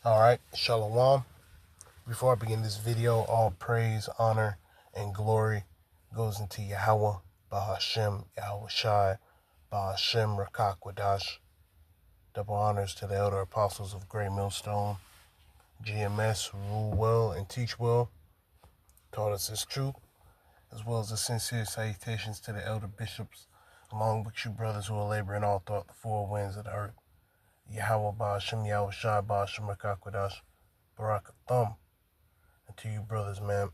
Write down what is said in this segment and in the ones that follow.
Alright, Shalom. Before I begin this video, all praise, honor, and glory goes into Yahweh, Bahashem, Yahweh Shai, Bahashem, Rakak Wadash. Double honors to the elder apostles of Great Millstone, GMS, who rule well and teach well, taught us this truth, as well as the sincere salutations to the elder bishops, along with you brothers who are laboring all throughout the four winds of the earth. Yahweh, Bahashem, Yahweh Shai, Bahashem, Rakak Wadash, Barakathum. And to you brothers, man.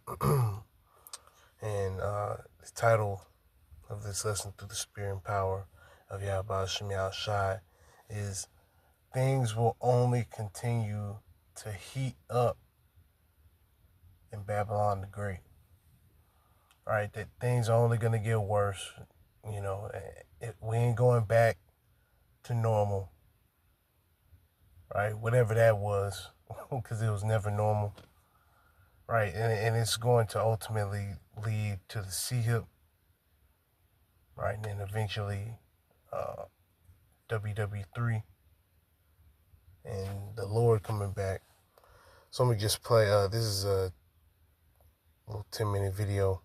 And the title of this lesson, Through the Spirit and Power of Yahweh Shem Yahweh Shai, is Things Will Only Continue to Heat Up in Babylon the Great. Right? That things are only going to get worse. You know, we ain't going back to normal. Right? Whatever that was, because it was never normal. Right, and it's going to ultimately lead to the sea hip, right, and then eventually WW3 and the Lord coming back. So let me just play, this is a little 10-minute video,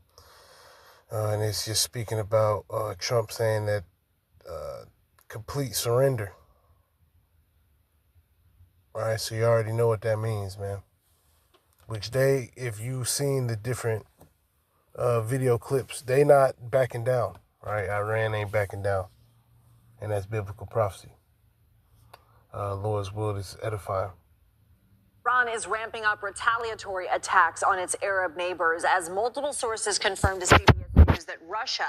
and it's just speaking about Trump saying that complete surrender. All right, so you already know what that means, man. Which they, if you've seen the different video clips, they not backing down, right? Iran ain't backing down, and that's biblical prophecy. Lord's will is edifying. Iran is ramping up retaliatory attacks on its Arab neighbors as multiple sources confirmed to CBS News that Russia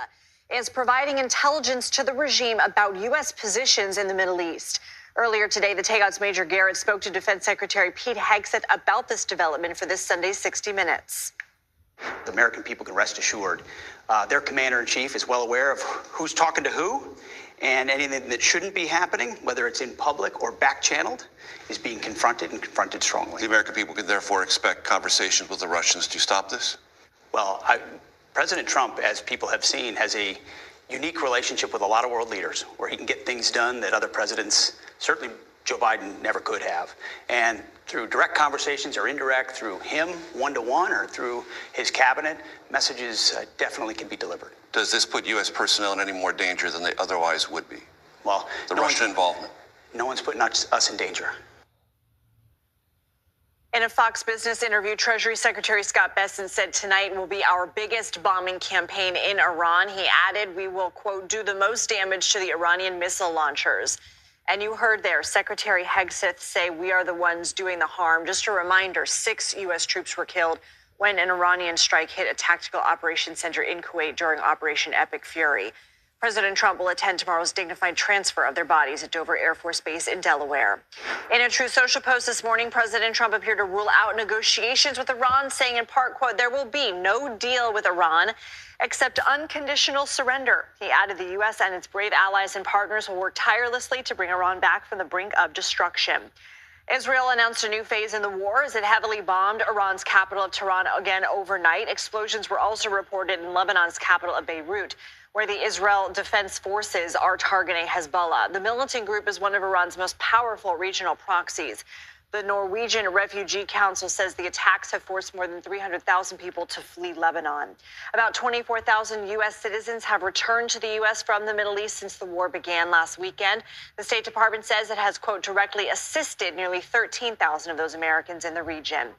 is providing intelligence to the regime about U.S. positions in the Middle East. Earlier today, the Tagout's Major Garrett spoke to Defense Secretary Pete Hegseth about this development for this Sunday's 60 Minutes. The American people can rest assured their commander-in-chief is well aware of who's talking to who, and anything that shouldn't be happening, whether it's in public or back-channeled, is being confronted and confronted strongly. The American people could therefore expect conversations with the Russians to stop this? Well, President Trump, as people have seen, has a unique relationship with a lot of world leaders where he can get things done that other presidents, certainly Joe Biden, never could have. And through direct conversations or indirect, through him one-to-one or through his cabinet, messages definitely can be delivered. Does this put U.S. personnel in any more danger than they otherwise would be? Well, the Russian involvement? No one's putting us in danger. In a Fox Business interview, Treasury Secretary Scott Bessent said tonight will be our biggest bombing campaign in Iran. He added, we will, quote, do the most damage to the Iranian missile launchers. And you heard there Secretary Hegseth say we are the ones doing the harm. Just a reminder, 6 U.S. troops were killed when an Iranian strike hit a tactical operations center in Kuwait during Operation Epic Fury. President Trump will attend tomorrow's dignified transfer of their bodies at Dover Air Force Base in Delaware. In a Truth Social post this morning, President Trump appeared to rule out negotiations with Iran, saying in part, quote, there will be no deal with Iran except unconditional surrender. He added the U.S. and its brave allies and partners will work tirelessly to bring Iran back from the brink of destruction. Israel announced a new phase in the war as it heavily bombed Iran's capital of Tehran again overnight. Explosions were also reported in Lebanon's capital of Beirut, where the Israel Defense Forces are targeting Hezbollah. The militant group is one of Iran's most powerful regional proxies. The Norwegian Refugee Council says the attacks have forced more than 300,000 people to flee Lebanon. About 24,000 U.S. citizens have returned to the U.S. from the Middle East since the war began last weekend. The State Department says it has, quote, directly assisted nearly 13,000 of those Americans in the region.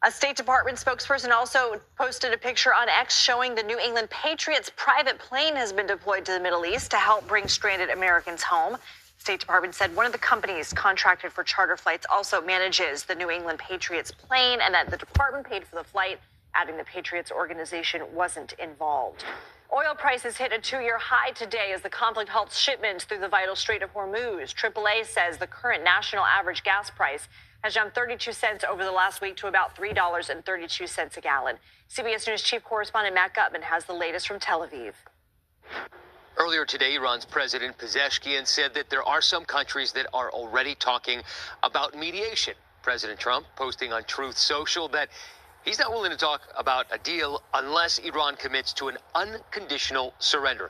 A State Department spokesperson also posted a picture on X showing the New England Patriots private plane has been deployed to the Middle East to help bring stranded Americans home. State Department said one of the companies contracted for charter flights also manages the New England Patriots plane and that the department paid for the flight, adding the Patriots organization wasn't involved. Oil prices hit a 2-year high today as the conflict halts shipments through the vital Strait of Hormuz. AAA says the current national average gas price has jumped 32 cents over the last week to about $3.32 a gallon. CBS News chief correspondent Matt Gutman has the latest from Tel Aviv. Earlier today, Iran's President Pezeshkian said that there are some countries that are already talking about mediation. President Trump posting on Truth Social that he's not willing to talk about a deal unless Iran commits to an unconditional surrender.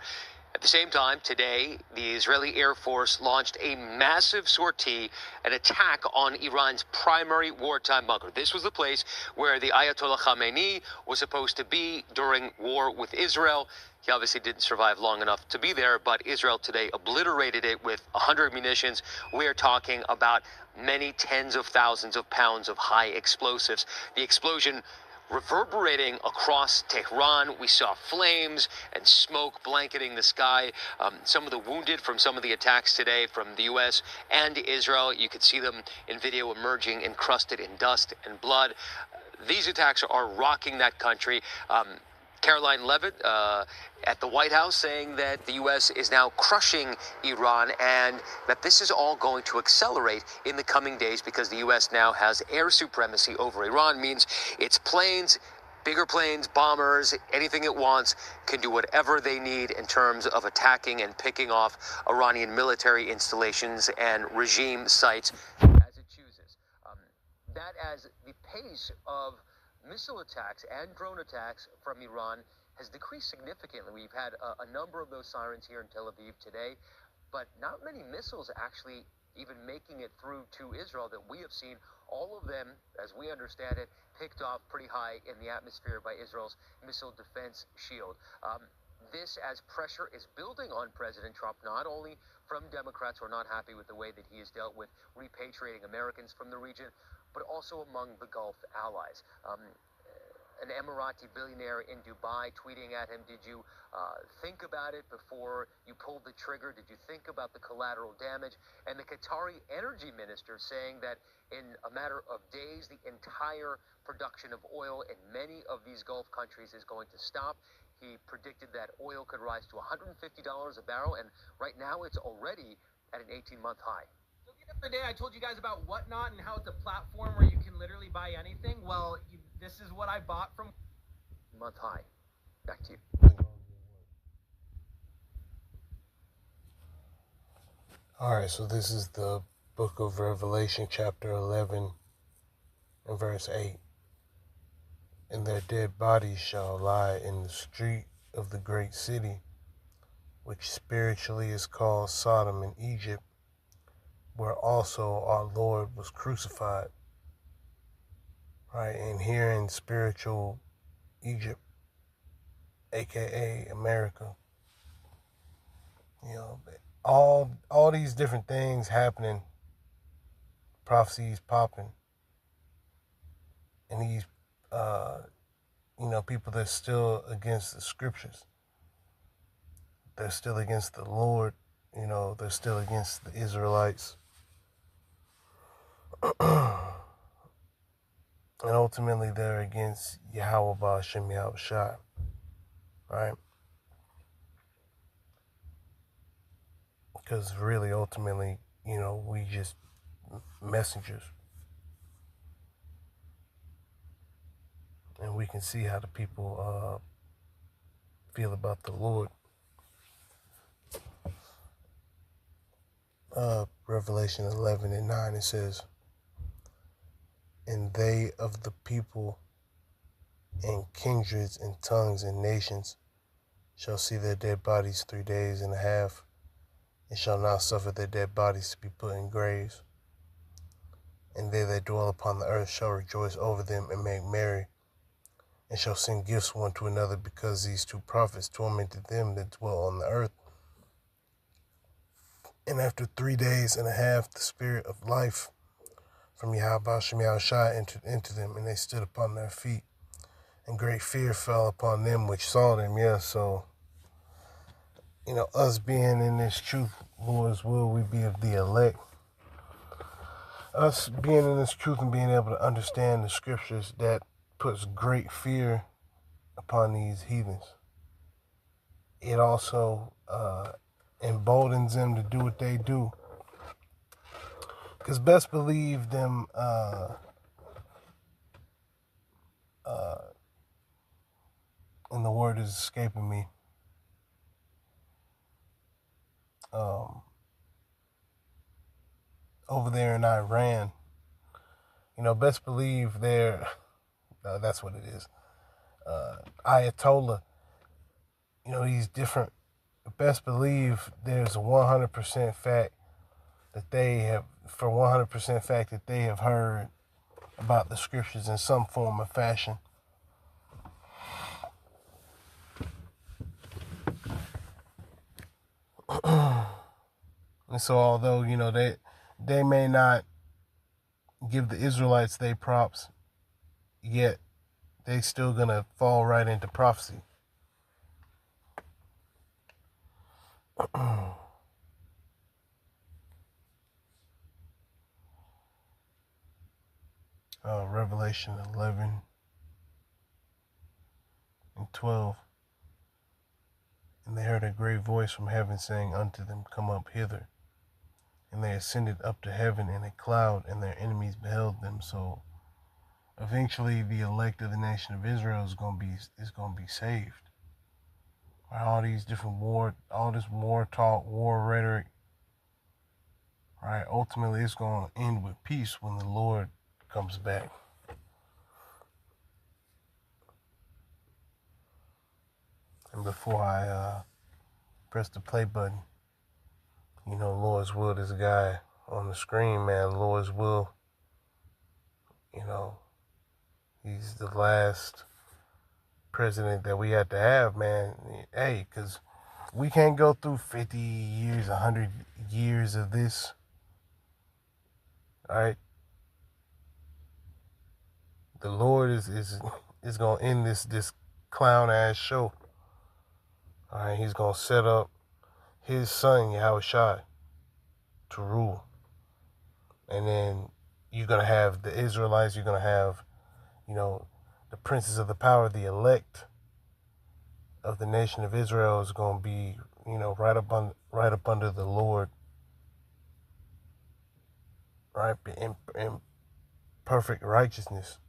At the same time, today, the Israeli Air Force launched a massive sortie, an attack on Iran's primary wartime bunker. This was the place where the Ayatollah Khamenei was supposed to be during war with Israel. He obviously didn't survive long enough to be there, but Israel today obliterated it with 100 munitions. We are talking about many tens of thousands of pounds of high explosives. The explosion reverberating across Tehran. We saw flames and smoke blanketing the sky. Some of the wounded from some of the attacks today from the U.S. and Israel, you could see them in video emerging encrusted in dust and blood. These attacks are rocking that country. Caroline Levitt at the White House saying that the U.S. is now crushing Iran and that this is all going to accelerate in the coming days because the U.S. now has air supremacy over Iran, means its planes, bigger planes, bombers, anything it wants, can do whatever they need in terms of attacking and picking off Iranian military installations and regime sites as it chooses. That as the pace of missile attacks and drone attacks from Iran has decreased significantly. We've had a number of those sirens here in Tel Aviv today, but not many missiles actually even making it through to Israel that we have seen. All of them, as we understand it, picked off pretty high in the atmosphere by Israel's missile defense shield. This as pressure is building on President Trump, not only from Democrats who are not happy with the way that he has dealt with repatriating Americans from the region, but also among the Gulf allies. An Emirati billionaire in Dubai tweeting at him, did you think about it before you pulled the trigger? Did you think about the collateral damage? And the Qatari energy minister saying that in a matter of days, the entire production of oil in many of these Gulf countries is going to stop. He predicted that oil could rise to $150 a barrel, and right now it's already at an 18-month high. So the other day I told you guys about Whatnot and how it's a platform where you can literally buy anything. Well, this is what I bought from Month high. Back to you. All right, so this is the book of Revelation, chapter 11, and verse 8. And their dead bodies shall lie in the street of the great city, which spiritually is called Sodom in Egypt, where also our Lord was crucified. Right, and here in spiritual Egypt, aka America, you know, all these different things happening, prophecies popping, and these people that's still against the scriptures, they're still against the Lord, they're still against the Israelites. And ultimately, they're against Yahweh Ba'ashem Yahushua, right? Because really, ultimately, we just messengers. And we can see how the people feel about the Lord. Revelation 11 and 9, it says, and they of the people and kindreds and tongues and nations shall see their dead bodies 3 days and a half, and shall not suffer their dead bodies to be put in graves. And they that dwell upon the earth shall rejoice over them and make merry, and shall send gifts one to another, because these two prophets tormented them that dwell on the earth. And after 3 days and a half, the spirit of life from Yahweh Shem Yahushua entered into them, and they stood upon their feet. And great fear fell upon them which saw them. Yeah, so, us being in this truth, Lord's will, we be of the elect. Us being in this truth and being able to understand the scriptures, that puts great fear upon these heathens. It also emboldens them to do what they do. Because best believe them, and the word is escaping me, over there in Iran, best believe they're, that's what it is, Ayatollah, these different best believe there's a 100% fact that they have, for 100% fact that they have heard about the scriptures in some form or fashion. And so although, they may not give the Israelites their props, yet they still gonna fall right into prophecy. Revelation 11 and 12. And they heard a great voice from heaven saying unto them, Come up hither. And they ascended up to heaven in a cloud, and their enemies beheld them. So eventually the elect of the nation of Israel is gonna be saved. All these different all this war talk, war rhetoric, right? Ultimately it's gonna end with peace when the Lord comes back. And before I press the play button, Lord's will, this guy on the screen, man, Lord's will, he's the last president that we had to have, man. Hey, because we can't go through 50 years, 100 years of this, all right? The Lord is going to end this clown-ass show. All right, he's going to set up his son, Yahushua, to rule. And then you're going to have the Israelites, you're going to have, the princes of the power, the elect of the nation of Israel is going to be, right up under the Lord, right, in perfect righteousness,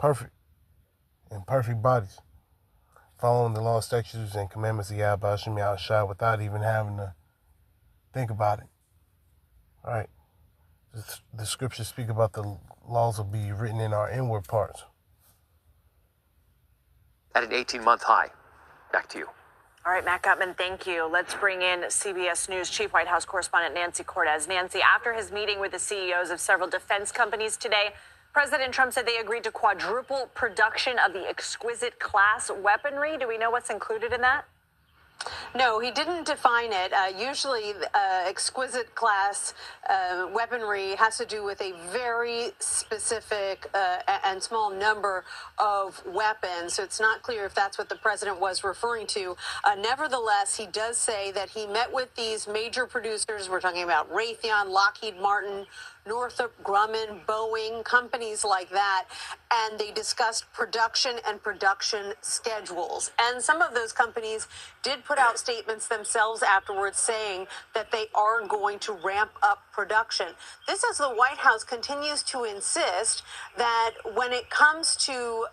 in perfect bodies, following the law, statutes, and commandments of Yahweh Hashem Yahushua without even having to think about it. All right, the scriptures speak about the laws will be written in our inward parts. At an 18-month high. Back to you. All right, Matt Gutman, thank you. Let's bring in CBS News Chief White House Correspondent Nancy Cortez. Nancy, after his meeting with the CEOs of several defense companies today, President Trump said they agreed to quadruple production of the exquisite class weaponry. Do we know what's included in that? No, he didn't define it. Usually, exquisite class weaponry has to do with a very specific and small number of weapons. So it's not clear if that's what the president was referring to. Nevertheless, he does say that he met with these major producers. We're talking about Raytheon, Lockheed Martin, Northrop Grumman, Boeing, companies like that, and they discussed production and production schedules. And some of those companies did put out statements themselves afterwards saying that they are going to ramp up production. This as the White House continues to insist that when it comes to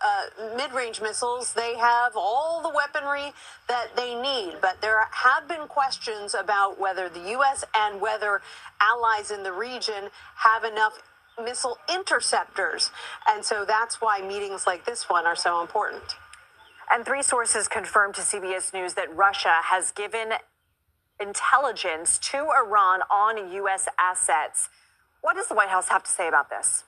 mid-range missiles, they have all the weaponry that they need. But there have been questions about whether the U.S. and whether allies in the region have enough missile interceptors. And so that's why meetings like this one are so important. And 3 sources confirmed to CBS News that Russia has given intelligence to Iran on U.S. assets. What does the White House have to say about this?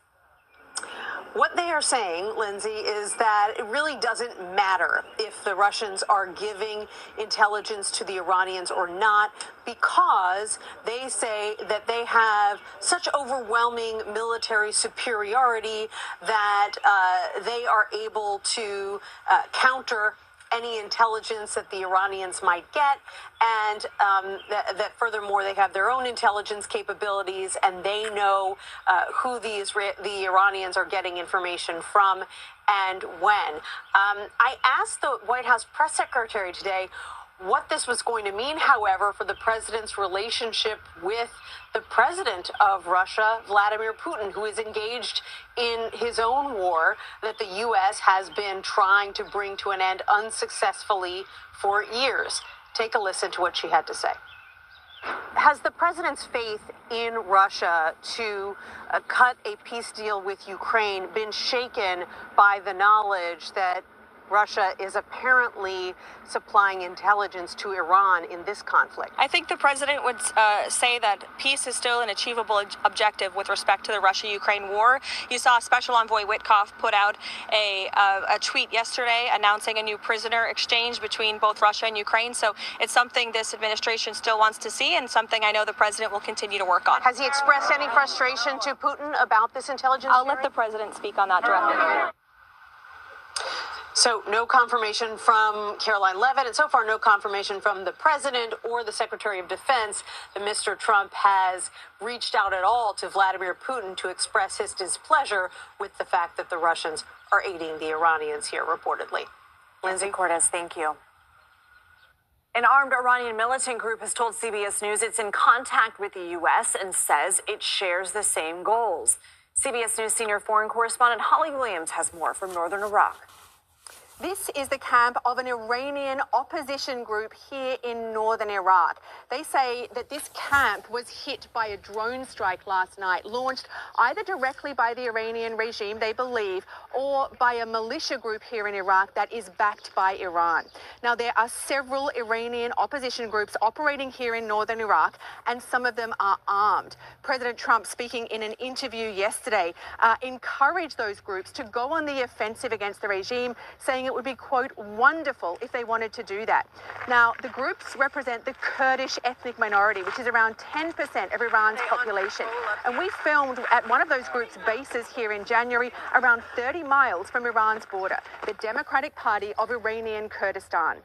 What they are saying, Lindsay, is that it really doesn't matter if the Russians are giving intelligence to the Iranians or not, because they say that they have such overwhelming military superiority that they are able to counter any intelligence that the Iranians might get, and that furthermore they have their own intelligence capabilities, and they know who the Iranians are getting information from and when. I asked the White House press secretary today what this was going to mean, however, for the president's relationship with the president of Russia, Vladimir Putin, who is engaged in his own war that the U.S. has been trying to bring to an end unsuccessfully for years. Take a listen to what she had to say. Has the president's faith in Russia to cut a peace deal with Ukraine been shaken by the knowledge that Russia is apparently supplying intelligence to Iran in this conflict. I think the president would say that peace is still an achievable objective with respect to the Russia-Ukraine war. You saw Special Envoy Witkoff put out a tweet yesterday announcing a new prisoner exchange between both Russia and Ukraine. So it's something this administration still wants to see and something I know the president will continue to work on. Has he expressed any frustration to Putin about this intelligence? I'll let the president speak on that directly. So no confirmation from Caroline Leavitt, and so far no confirmation from the president or the Secretary of Defense that Mr. Trump has reached out at all to Vladimir Putin to express his displeasure with the fact that the Russians are aiding the Iranians here, reportedly. Lindsay Cortez, thank you. An armed Iranian militant group has told CBS News it's in contact with the U.S. and says it shares the same goals. CBS News senior foreign correspondent Holly Williams has more from northern Iraq. This is the camp of an Iranian opposition group here in northern Iraq. They say that this camp was hit by a drone strike last night, launched either directly by the Iranian regime, they believe, or by a militia group here in Iraq that is backed by Iran. Now, there are several Iranian opposition groups operating here in northern Iraq, and some of them are armed. President Trump, speaking in an interview yesterday, encouraged those groups to go on the offensive against the regime, saying it would be, quote, wonderful if they wanted to do that. Now, the groups represent the Kurdish ethnic minority, which is around 10% of Iran's population. And we filmed at one of those groups' bases here in January, around 30 miles from Iran's border, the Democratic Party of Iranian Kurdistan.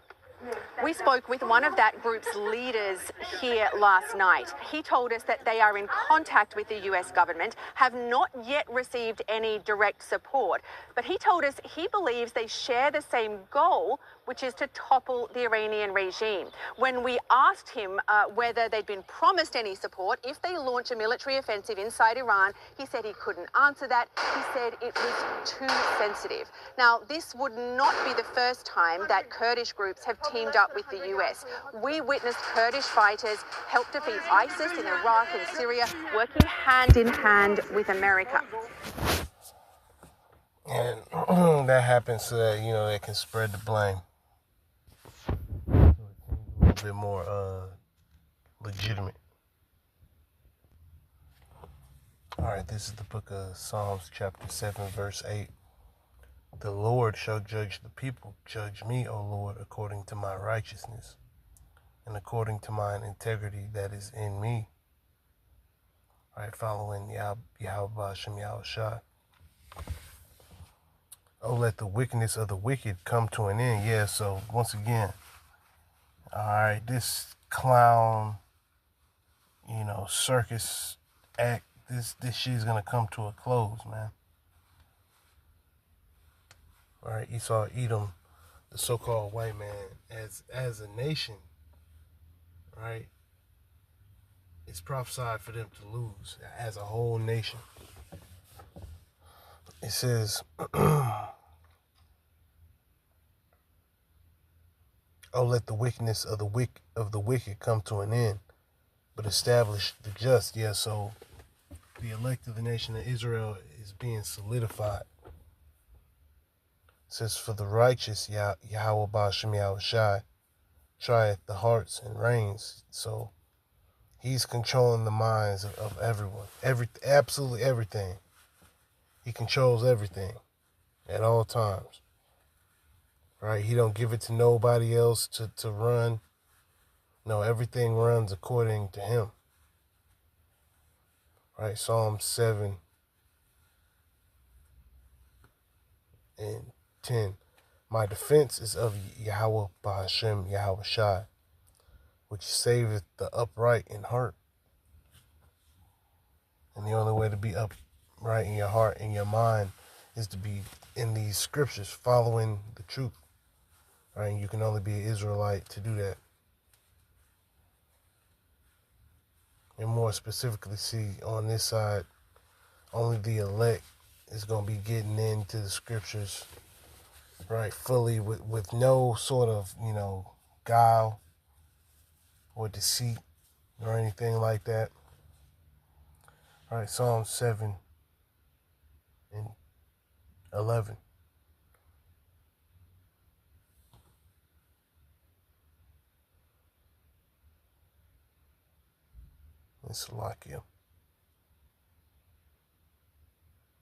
We spoke with one of that group's leaders here last night. He told us that they are in contact with the US government, have not yet received any direct support, but he told us he believes they share the same goal, which is to topple the Iranian regime. When we asked him whether they'd been promised any support if they launch a military offensive inside Iran, he said he couldn't answer that. He said it was too sensitive. Now, this would not be the first time that Kurdish groups have teamed up with the US. We witnessed Kurdish fighters help defeat ISIS in Iraq and Syria, working hand in hand with America. And that happens so that, you know, they can spread the blame. A little bit more legitimate. All right, this is the book of Psalms, chapter 7, verse 8. The Lord shall judge the people. Judge me, O Lord, according to my righteousness and according to mine integrity that is in me. All right, following Yahweh Hashem Yahushua. Oh, let the wickedness of the wicked come to an end. Yeah, so once again, all right, this clown, you know, circus act, this shit is going to come to a close, man. All right, Esau, Edom, the so-called white man, as a nation, right, it's prophesied for them to lose as a whole nation. It says, oh, let the wickedness of the wicked come to an end, but establish the just. Yeah, so the elect of the nation of Israel is being solidified. It says, for the righteous, Yahweh Ba'ashem Yahushai, trieth the hearts and reigns. So he's controlling the minds of everyone, absolutely everything. He controls everything at all times. Right? He don't give it to nobody else to run. No, everything runs according to him. Right? Psalm 7 and 10. My defense is of Yahweh Ba'ashem Yahushai, which saveth the upright in heart. And the only way to be upright in your heart and your mind is to be in these scriptures, following the truth. Right? You can only be an Israelite to do that. And more specifically, see on this side, only the elect is going to be getting into the scriptures, right, fully with no sort of, you know, guile or deceit or anything like that. All right, Psalm 7 and 11. and Slovakia.